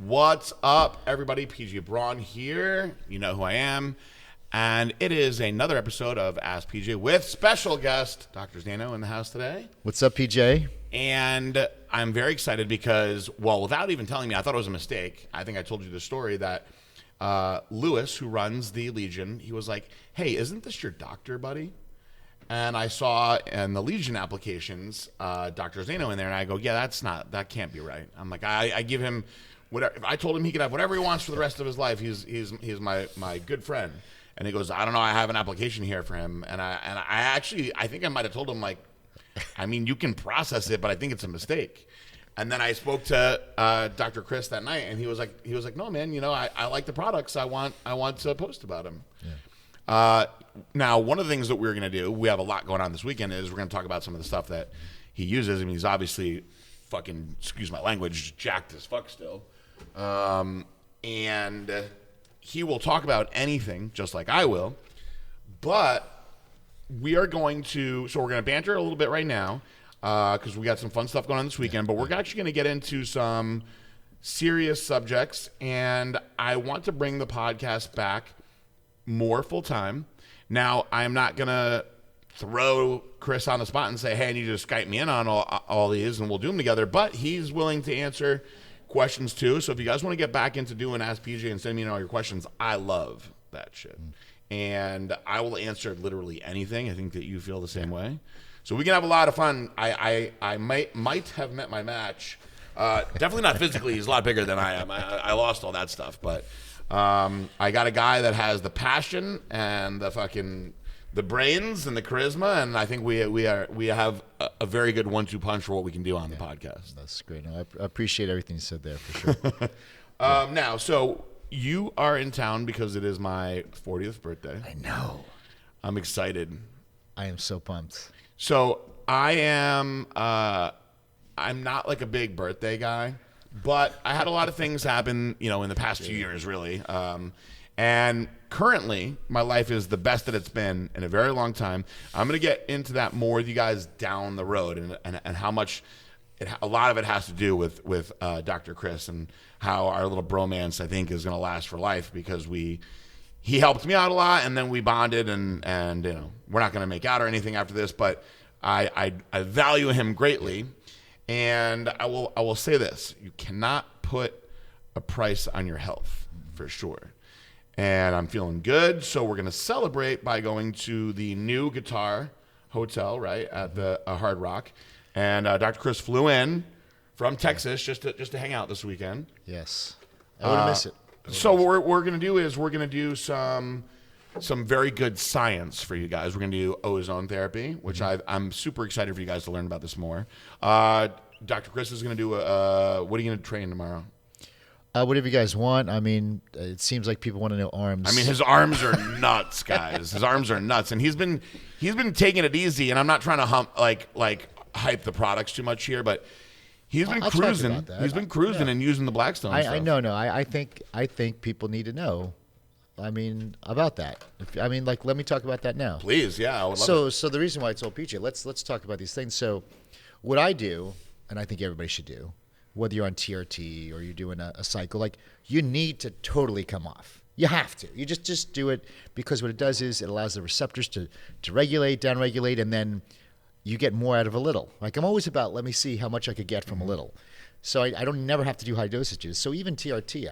What's up, everybody? PG Braun here. You know who I am. And it is another episode of Ask PJ with special guest, Dr. Zaino, in the house today. What's up, PJ? And I'm very excited because, well, without even telling me, I thought it was a mistake. I think I told you the story that Lewis, who runs the Legion, he was like, hey, isn't this your doctor, buddy? And I saw in the Legion applications, Dr. Zaino in there, and I go, yeah, that can't be right. I'm like, I give him whatever. If I told him he could have whatever he wants for the rest of his life, he's my good friend. And he goes, I don't know, I have an application here for him. And I think I might have told him, like, I mean, you can process it, but I think it's a mistake. And then I spoke to Dr. Chris that night, and he was like, no, man, you know, I like the products. I want to post about them. Yeah. Now, one of the things that we're going to do, we have a lot going on this weekend, is we're going to talk about some of the stuff that he uses. I mean, he's obviously fucking, excuse my language, jacked as fuck still. And he will talk about anything, just like I will. But we're going to banter a little bit right now, because we got some fun stuff going on this weekend. But we're actually going to get into some serious subjects, and I want to bring the podcast back more full time. Now, I'm not going to throw Chris on the spot and say, hey, I need you to Skype me in on all these, and we'll do them together. But he's willing to answer questions too. So if you guys want to get back into doing Ask PJ and send me in all your questions, I love that shit. And I will answer literally anything. I think that you feel the same way. So we can have a lot of fun. I might have met my match. Definitely not physically. He's a lot bigger than I am. I lost all that stuff. But I got a guy that has the passion and the brains and the charisma, and I think we have a very good 1-2 punch for what we can do on the podcast. That's great. No, I appreciate everything you said there, for sure. Now, so you are in town because it is my 40th birthday. I know. I'm excited. I am so pumped. So I am. I'm not like a big birthday guy, but I had a lot of things happen, you know, in the past few years, really. And currently, my life is the best that it's been in a very long time. I'm going to get into that more with you guys down the road, and how much a lot of it has to do with Dr. Chris, and how our little bromance, I think, is going to last for life, because he helped me out a lot, and then we bonded, and you know, we're not going to make out or anything after this, but I value him greatly, and I will say this: you cannot put a price on your health, for sure. And I'm feeling good, so we're going to celebrate by going to the new Guitar Hotel, right, at the Hard Rock. And Dr. Chris flew in from Texas just to hang out this weekend. Yes. I wouldn't miss it. So what we're going to do is we're going to do some very good science for you guys. We're going to do ozone therapy, which I'm super excited for you guys to learn about this more. Dr. Chris is going to do what are you going to train tomorrow? Whatever you guys want. I mean, it seems like people want to know arms. I mean, his arms are nuts, guys. His arms are nuts, and he's been taking it easy. And I'm not trying to hype the products too much here, but he's been cruising. He's been cruising and using the Blackstone stuff. I know. I think people need to know. I mean, about that. Let me talk about that now. Please, yeah. I would love it. So the reason why I told PJ, let's talk about these things. So, what I do, and I think everybody should do, whether you're on TRT or you're doing a cycle, like, you need to totally come off. You have to. You just do it, because what it does is it allows the receptors to regulate, downregulate, and then you get more out of a little. Like, I'm always about, let me see how much I could get from a little. So I don't never have to do high dosages. So even TRT,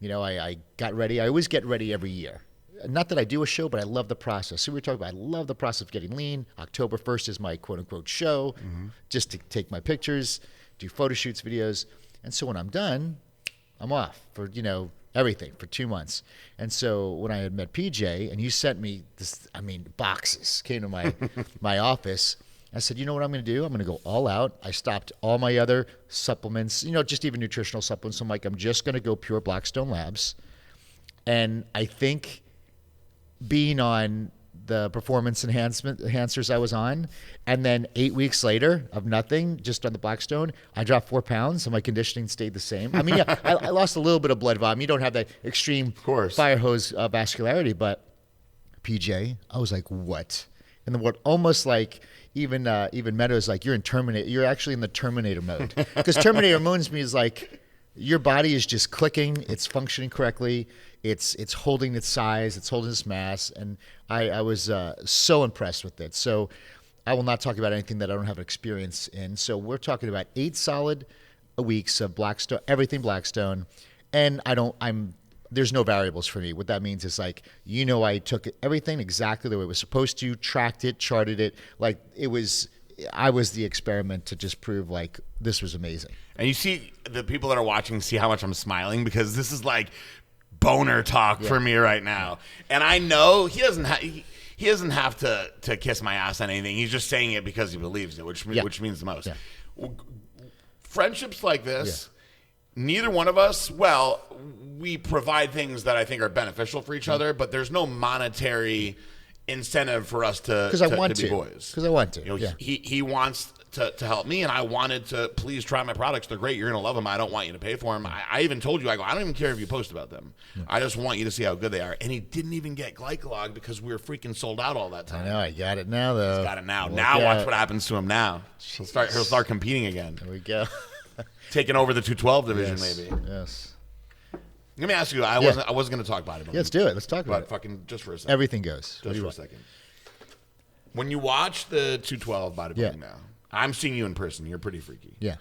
I got ready. I always get ready every year. Not that I do a show, but I love the process. So we were talking about, I love the process of getting lean. October 1st is my quote-unquote show, just to take my pictures, do photo shoots, videos. And so when I'm done, I'm off for, everything for 2 months. And so when I had met PJ, and you sent me boxes came to my office, I said, you know what I'm going to do? I'm going to go all out. I stopped all my other supplements, just even nutritional supplements. I'm like, I'm just going to go pure Blackstone Labs. And I think being on the performance enhancers I was on, and then 8 weeks later of nothing, just on the Blackstone, I dropped 4 pounds, and my conditioning stayed the same. I mean, yeah, I lost a little bit of blood volume. You don't have that extreme fire hose vascularity, but PJ, I was like, what? And then what? Almost like even Meadows, like, you're actually in the Terminator mode, because Terminator moons me is like, Your body is just clicking. It's functioning correctly. It's holding its size. It's holding its mass. And I was so impressed with it. So I will not talk about anything that I don't have experience in. So we're talking about 8 solid weeks of Blackstone, everything Blackstone. And there's no variables for me. What that means is like, I took everything exactly the way it was supposed to, tracked it, charted it. Like I was the experiment to just prove like this was amazing. And you see the people that are watching see how much I'm smiling because this is like boner talk for me right now. And I know he doesn't have to kiss my ass on anything. He's just saying it because he believes it, which means the most. Yeah. Friendships like this, neither one of us, we provide things that I think are beneficial for each other, but there's no monetary incentive for us to be boys. Because I want to. He wants to help me, and I wanted to please try my products. They're great. You're going to love them. I don't want you to pay for them. I even told you, I don't even care if you post about them. Yeah. I just want you to see how good they are. And he didn't even get Glycolog because we were freaking sold out all that time. I know. I got it now, though. He's got it now. Now watch what happens to him now. He'll start competing again. There we go. Taking over the 212 division, maybe. Yes. Let me ask you. I wasn't going to talk about it. Yeah, let's do it. Let's talk about it. Fucking just for a second. Everything goes. Just for a second. When you watch the 212 bodybuilding now, I'm seeing you in person. You're pretty freaky. Yeah.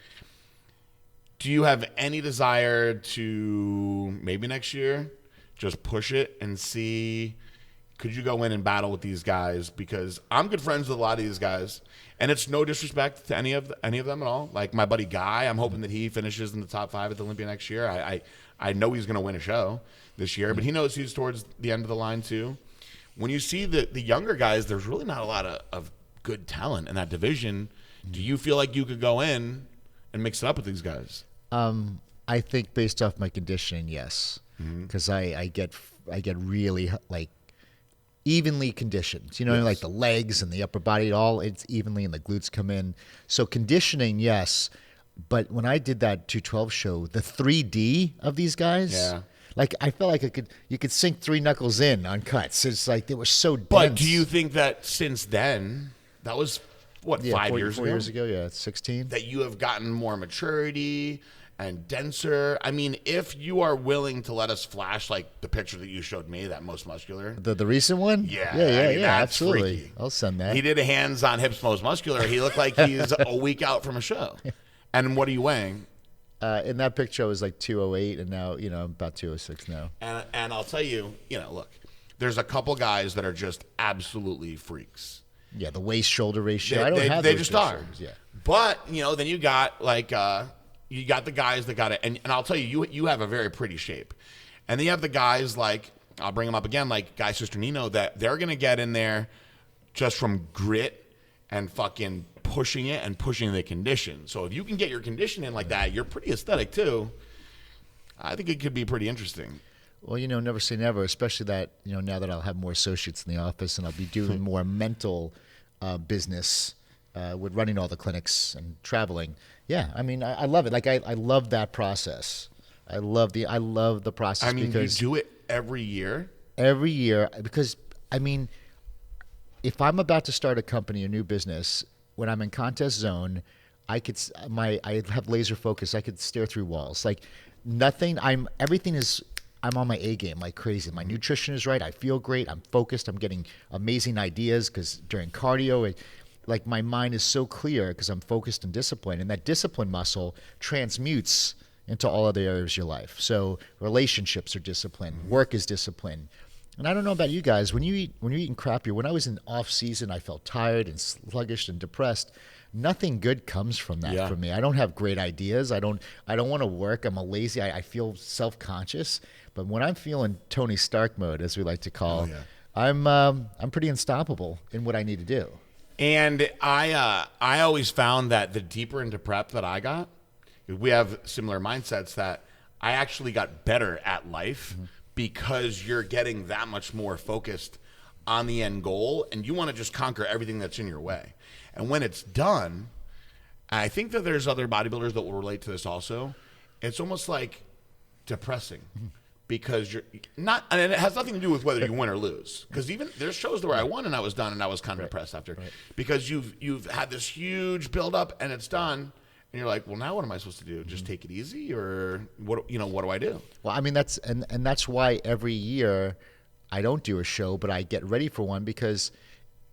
Do you have any desire to maybe next year just push it and see, could you go in and battle with these guys? Because I'm good friends with a lot of these guys, and it's no disrespect to any of them at all. Like my buddy Guy, I'm hoping that he finishes in the top 5 at the Olympia next year. I know he's going to win a show this year, but he knows he's towards the end of the line too. When you see the younger guys, there's really not a lot of good talent in that division. Do you feel like you could go in and mix it up with these guys? I think based off my conditioning, yes, because I get really like evenly conditioned. Like the legs and the upper body, it's evenly, and the glutes come in. So conditioning, yes, but when I did that 212 show, the 3D of these guys, like I felt like you could sink 3 knuckles in on cuts. It's like they were so dense. But do you think that since then, that was 5 years ago? 4 years ago, yeah, it's 16. That you have gotten more maturity and denser. I mean, if you are willing to let us flash like the picture that you showed me, that most muscular. The recent one? Yeah. Absolutely. Freaky. I'll send that. He did a hands on hips most muscular. He looked like he's a week out from a show. And what are you weighing? In that picture, I was like 208, and now, I'm about 206 now. And I'll tell you, look, there's a couple guys that are just absolutely freaks. Yeah, the waist-shoulder ratio. I don't have they those just are. Yeah. But, then you got like you got the guys that got it, and I'll tell you have a very pretty shape. And then you have the guys like, I'll bring them up again, like Guy Sister Nino, that they're gonna get in there just from grit and fucking pushing it and pushing the condition. So if you can get your condition in like that, you're pretty aesthetic too. I think it could be pretty interesting. Well, never say never, especially that, now that I'll have more associates in the office and I'll be doing more mental business with running all the clinics and traveling. Yeah, I mean, I love it. Like, I love that process. I love the process. I mean, because you do it every year? Every year, because, I mean, if I'm about to start a company, a new business, when I'm in contest zone, I have laser focus. I could stare through walls. Like, I'm on my A game like crazy. My nutrition is right. I feel great. I'm focused. I'm getting amazing ideas because during cardio, like my mind is so clear because I'm focused and disciplined. And that discipline muscle transmutes into all other areas of your life. So relationships are discipline. Work is discipline. And I don't know about you guys. When you're eating crappier, when I was in off season, I felt tired and sluggish and depressed. Nothing good comes from that for me. I don't have great ideas. I don't want to work. I'm a lazy. I feel self-conscious. But when I'm feeling Tony Stark mode, as we like to call, I'm pretty unstoppable in what I need to do. And I always found that the deeper into prep that I got, we have similar mindsets, that I actually got better at life because you're getting that much more focused on the end goal, and you want to just conquer everything that's in your way. And when it's done, I think that there's other bodybuilders that will relate to this also. It's almost like depressing because you're not, and it has nothing to do with whether you win or lose. Because even there's shows where I won and I was done and I was kind of depressed after, because you've had this huge build up and it's done, and And you're like, well, now what am I supposed to do? Just take it easy, or what do I do? Well, I mean, that's why every year I don't do a show, but I get ready for one, because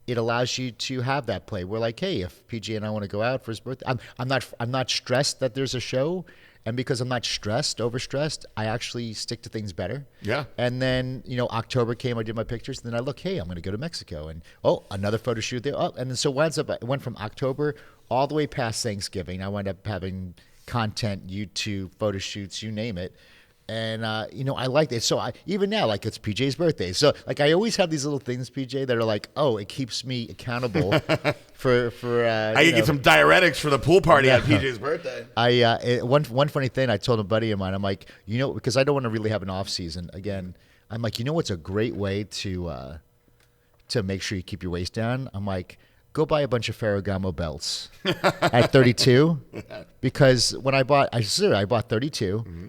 it allows you to have that play. We're like, hey, if PJ and I want to go out for his birthday, I'm not stressed that there's a show, and because I'm not overstressed, I actually stick to things better. Yeah. And then October came, I did my pictures, and then I look, hey, I'm going to go to Mexico, and another photo shoot there. And then so it went from October all the way past Thanksgiving. I wound up having content, YouTube, photo shoots, you name it. And, I liked it. So even now, like, it's PJ's birthday. So, like, I always have these little things, PJ, that are like, it keeps me accountable for I can get some diuretics for the pool party on PJ's birthday. One funny thing, I told a buddy of mine, I'm like, because I don't want to really have an off season. Again, I'm like, what's a great way to make sure you keep your waist down? I'm like, go buy a bunch of Ferragamo belts at 32, because when I bought 32. Mm-hmm.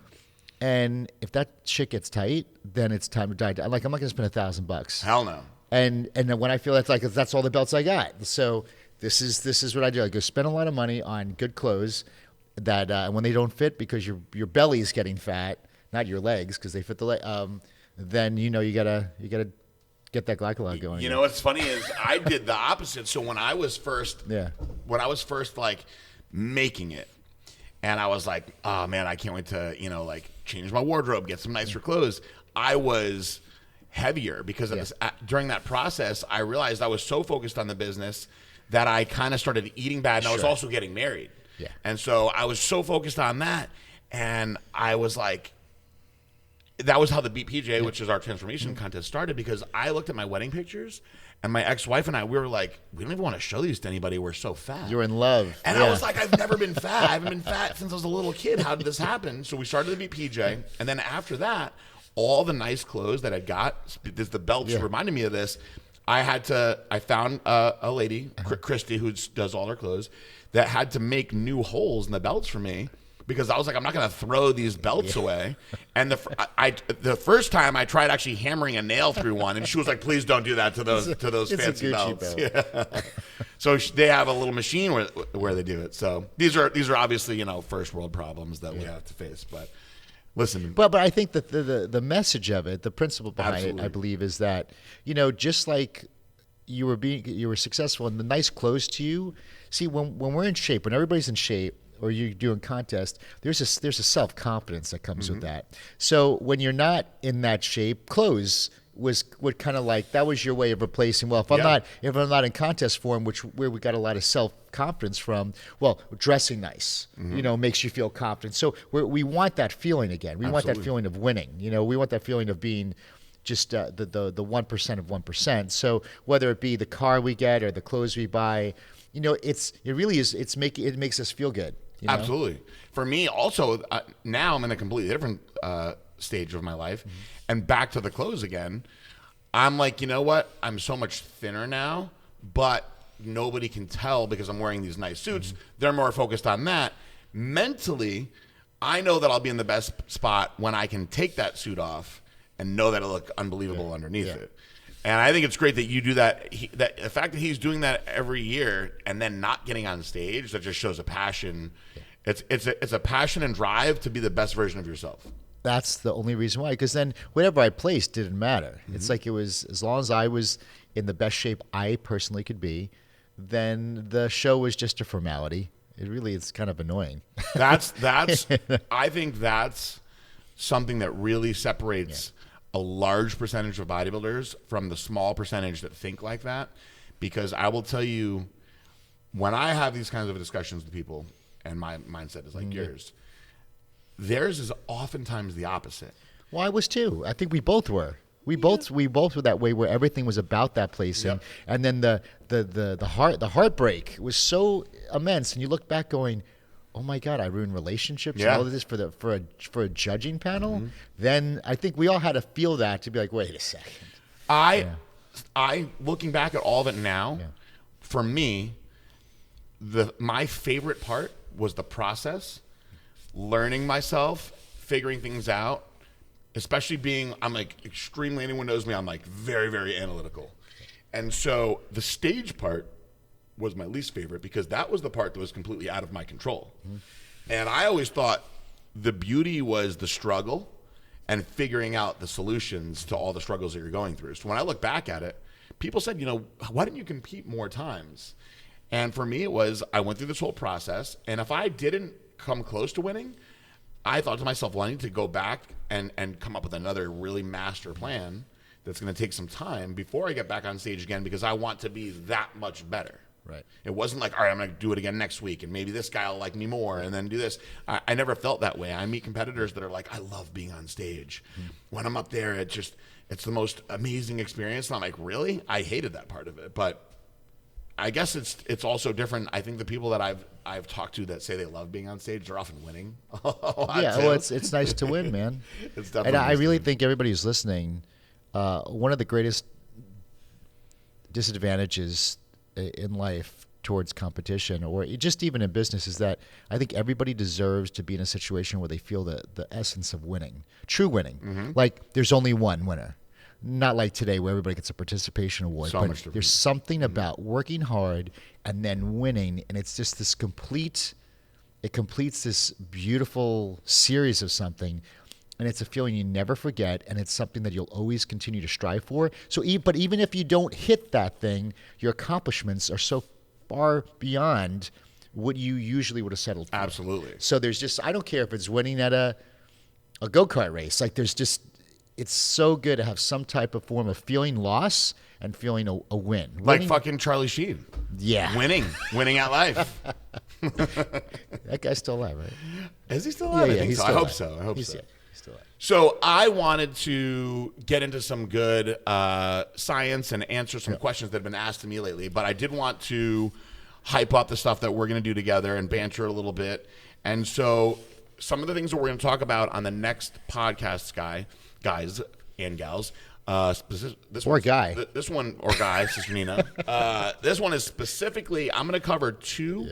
And if that shit gets tight, then it's time to die. Like, I'm not going to spend $1,000. Hell no. And when I feel that's all the belts I got. So this is what I do. I go spend a lot of money on good clothes that when they don't fit because your belly is getting fat, not your legs because they fit the leg. Then you gotta get that glycolog going. You know what's funny is I did the opposite. So when I was first like making it, and I was like, oh man, I can't wait to change my wardrobe, get some nicer clothes. I was heavier because during that process, I realized I was so focused on the business that I kind of started eating bad, and I was also getting married. Yeah. And so I was so focused on that, and I was like, that was how the Beat PJ, which is our transformation contest, started, because I looked at my wedding pictures, and my ex-wife and I, we were like, we don't even want to show these to anybody. We're so fat. You're in love. And I was like, I've never been fat. I haven't been fat since I was a little kid. How did this happen? So we started the Beat PJ, and then after that, all the nice clothes that I got, the belts reminded me of this. I found a lady, Christy, who does all her clothes, that had to make new holes in the belts for me, because I was like, I'm not going to throw these belts away. And the first time I tried actually hammering a nail through one, and she was like, please don't do that to those fancy belts. Yeah. So they have a little machine where they do it. So these are obviously first world problems that we have to face. But listen, but I think that the message of it, the principle behind it, I believe, is that just like you were successful and the nice clothes to you. See, when we're in shape, when everybody's in shape, or you're doing contest, there's a self-confidence that comes with that. So when you're not in that shape, clothes would kind of like, that was your way of replacing, well, if I'm not in contest form, where we got a lot of self-confidence from, well, dressing nice, makes you feel confident. So we want that feeling again. We want that feeling of winning. We want that feeling of being just the 1% of 1%. So whether it be the car we get or the clothes we buy, it makes us feel good. Absolutely. For me, also, now I'm in a completely different stage of my life, and back to the clothes again. I'm like, you know what? I'm so much thinner now, but nobody can tell because I'm wearing these nice suits. They're more focused on that. Mentally, I know that I'll be in the best spot when I can take that suit off and know that it'll look unbelievable underneath it. And I think it's great that you do that. The fact that he's doing that every year and then not getting on stage, that just shows a passion. It's a passion and drive to be the best version of yourself. That's the only reason why. Because then whatever I placed didn't matter. It's like it was, as long as I was in the best shape I personally could be, then the show was just a formality. It's kind of annoying. That's I think that's something that really separates a large percentage of bodybuilders from the small percentage that think like that. Because I will tell you, when I have these kinds of discussions with people, and my mindset is like yours, theirs is oftentimes the opposite. Well, I was too. I think we both were. We both were that way, where everything was about that place, and then the heartbreak was so immense, and you look back going, oh my God, I ruined relationships and all of this for a judging panel. Then I think we all had to feel that, to be like, wait a second. I looking back at all of it now, for me, my favorite part was the process, learning myself, figuring things out, especially I'm like extremely, anyone knows me, I'm like very, very analytical. And so the stage part was my least favorite because that was the part that was completely out of my control. And I always thought the beauty was the struggle and figuring out the solutions to all the struggles that you're going through. So when I look back at it, people said, why didn't you compete more times? And for me, it was I went through this whole process, and if I didn't come close to winning, I thought to myself, well, I need to go back and come up with another really master plan that's going to take some time before I get back on stage again because I want to be that much better. Right. It wasn't like, all right, I'm going to do it again next week, and maybe this guy will like me more, and then do this. I never felt that way. I meet competitors that are like, I love being on stage. When I'm up there, it's the most amazing experience. And I'm like, really? I hated that part of it. But I guess it's also different. I think the people that I've talked to that say they love being on stage, they're often winning. Well, it's nice to win, man. It's definitely and I nice really think everybody who's listening, one of the greatest disadvantages in life towards competition, or just even in business, is that I think everybody deserves to be in a situation where they feel the essence of winning, true winning. Like there's only one winner. Not like today where everybody gets a participation award, So but much different. there's something about working hard and then winning, and it's just this it completes this beautiful series of something, and it's a feeling you never forget, and it's something that you'll always continue to strive for. But even if you don't hit that thing, your accomplishments are so far beyond what you usually would have settled for. Absolutely. So there's just, I don't care if it's winning at a go-kart race. Like there's just, it's so good to have some type of form of feeling loss and feeling a win. Like Winning- fucking Charlie Sheen. Yeah. Winning at life. That guy's still alive, right? Is he still alive? I think he's so. still I hope alive. so. I hope He's so. he's still alive. So I wanted to get into some good science and answer some questions that have been asked to me lately, but I did want to hype up the stuff that we're going to do together and banter a little bit. And so some of the things that we're going to talk about on the next podcast, guys and gals, this Or one's- guy. This one, or guy, Sister Nina. This one is specifically, I'm going to cover two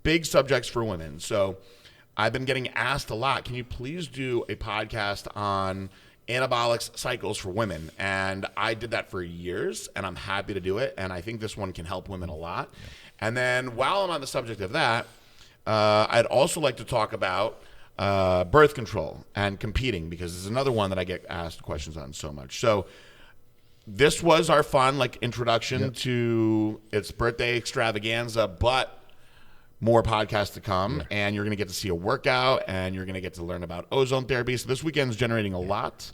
big subjects for women. So I've been getting asked a lot, can you please do a podcast on anabolic cycles for women? And I did that for years, and I'm happy to do it. And I think this one can help women a lot. And then while I'm on the subject of that, I'd also like to talk about birth control and competing, because it's another one that I get asked questions on so much. So this was our fun introduction to its birthday extravaganza, but more podcasts to come, and you're going to get to see a workout, and you're going to get to learn about ozone therapy. So this weekend's generating a lot,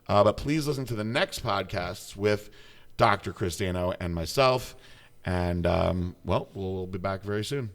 but please listen to the next podcasts with Dr. Chris Zaino and myself, and we'll be back very soon.